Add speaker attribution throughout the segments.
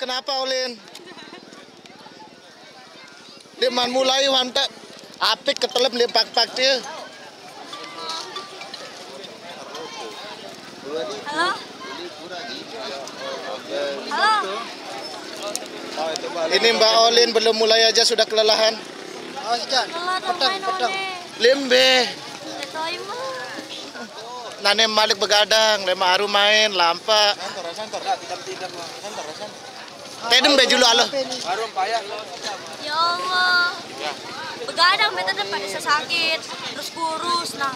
Speaker 1: kenapa Olin? Dia man mulai mantap. Apik ketelep dia pak-pak dia.
Speaker 2: Halo? Halo?
Speaker 1: Ini Mbak Olin belum mulai aja sudah kelelahan.
Speaker 2: Pedang.
Speaker 1: Limbe. Nane Malik begadang, lema aru main, lampa. Tedem be julu alo.
Speaker 2: Ya Allah. Begadang beta dapat sakit, terus kurus nah.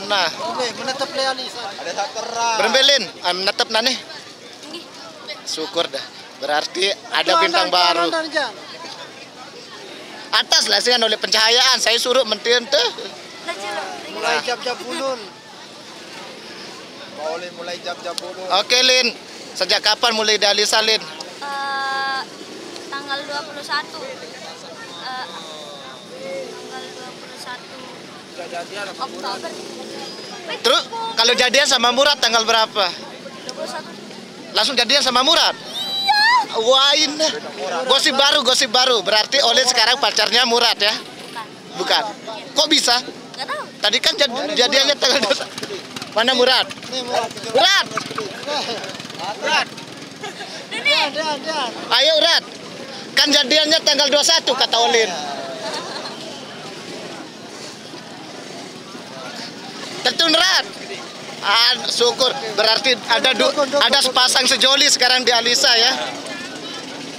Speaker 1: Nah,
Speaker 3: menetap realisa. Ada tak terang.
Speaker 1: berembelin, menetap nane.
Speaker 2: Ini.
Speaker 1: Syukur dah. Berarti ada bintang baru. Atas lah sih kan oleh pencahayaan, saya suruh mentin tuh.
Speaker 3: Mulai jam-jam bulun. Oleh mulai jam-jam bulun.
Speaker 1: Oke Lin, sejak kapan mulai dialisa Lin?
Speaker 2: Tanggal 21. Oktober.
Speaker 1: Terus kalau jadian sama Murad tanggal berapa?
Speaker 2: 21.
Speaker 1: Langsung jadian sama Murad? Iya. Wah ini gosip baru. Berarti Olin sekarang pacarnya Murad ya? Bukan. Kok bisa?
Speaker 2: Gak tahu.
Speaker 1: Tadi kan jadiannya tanggal 21. Mana Murad? Murad.
Speaker 2: Ini.
Speaker 1: Ayo Murad. Kan jadiannya tanggal 21 kata Olin. Tentu Murad. Syukur. Berarti ada sepasang sejoli sekarang di Alisa ya.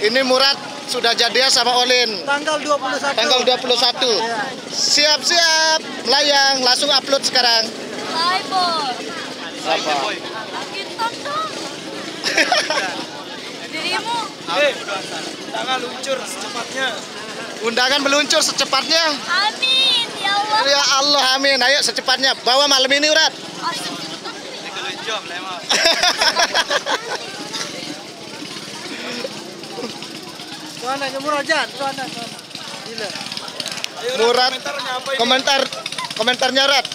Speaker 1: Ini Murad sudah jadian sama Olin.
Speaker 3: Tanggal 21.
Speaker 1: Tanggal 21. Siap-siap melayang, langsung upload sekarang.
Speaker 2: Hai boy.
Speaker 1: Apa?
Speaker 2: Kita dong. Dirimu.
Speaker 3: Tangan luncur secepatnya.
Speaker 1: Undangan meluncur secepatnya.
Speaker 2: Amin ya Allah.
Speaker 1: Ya Allah, amin. Ayo secepatnya. Bawa malam ini, Urat.
Speaker 3: Tuana nyemur aja, tuana. Gila.
Speaker 1: Murad, komentarnya Rat.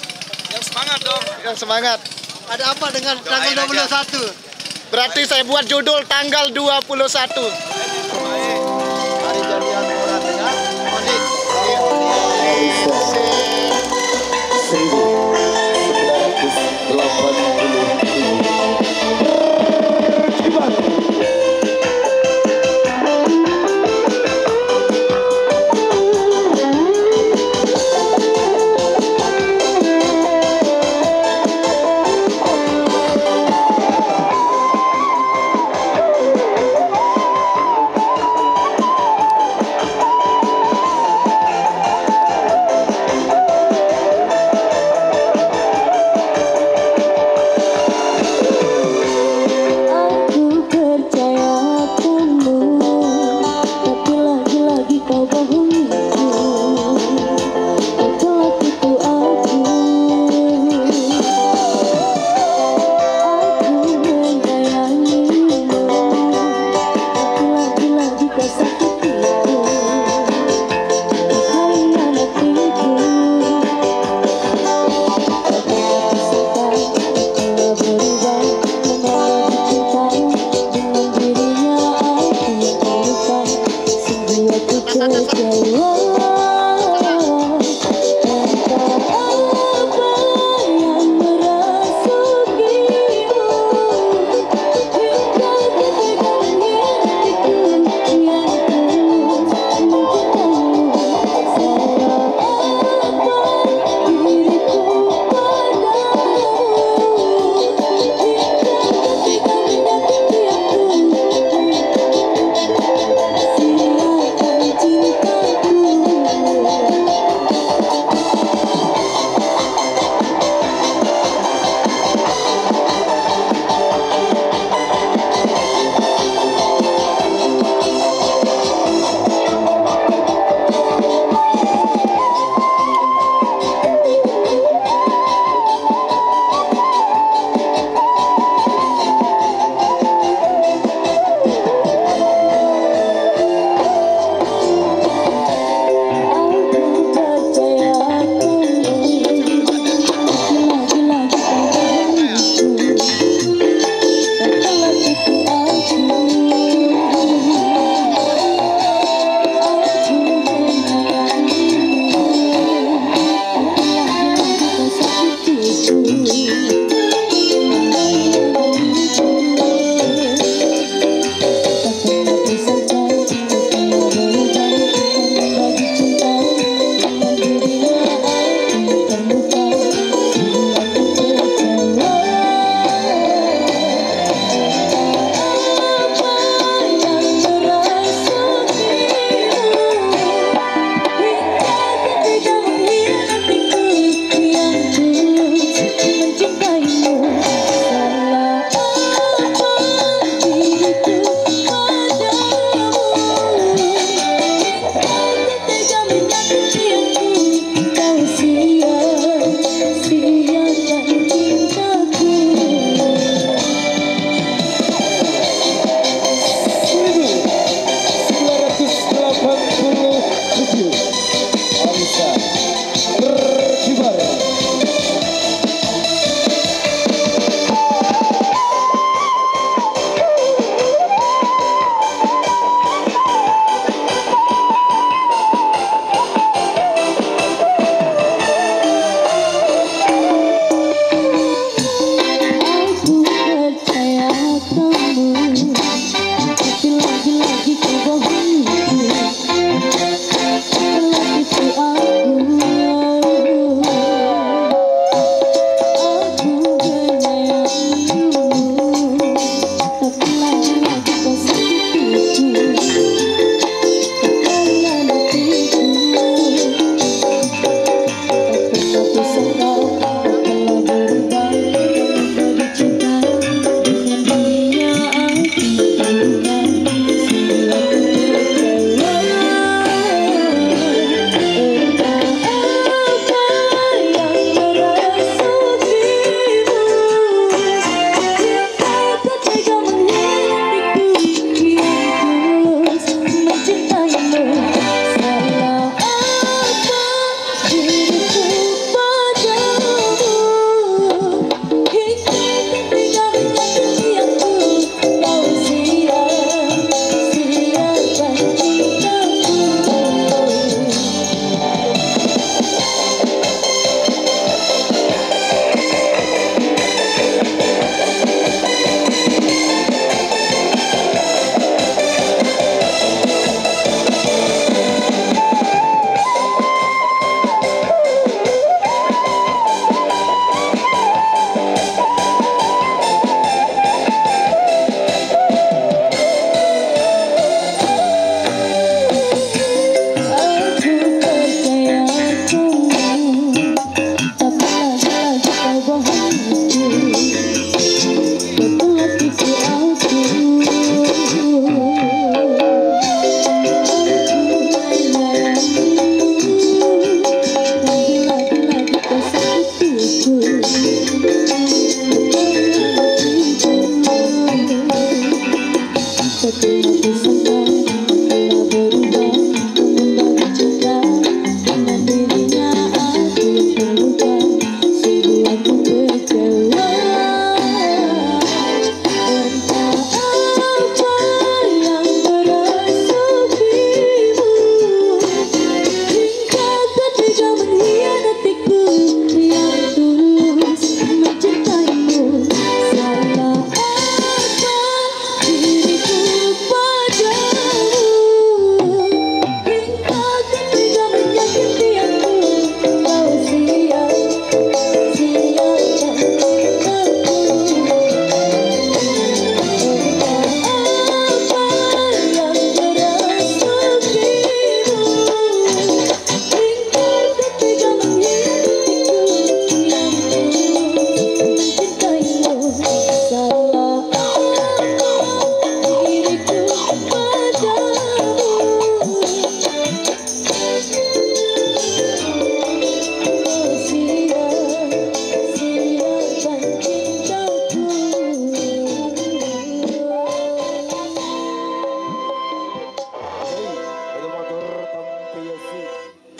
Speaker 3: Yang semangat dong.
Speaker 1: Yang semangat.
Speaker 3: Ada apa dengan tanggal 21?
Speaker 1: Berarti saya buat judul tanggal 21.
Speaker 3: Hari jadian Murad dengan Onik.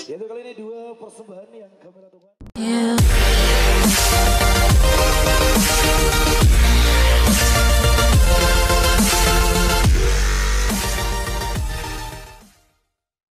Speaker 4: Yaitu kali ini dua persembahan yang kami lakukan.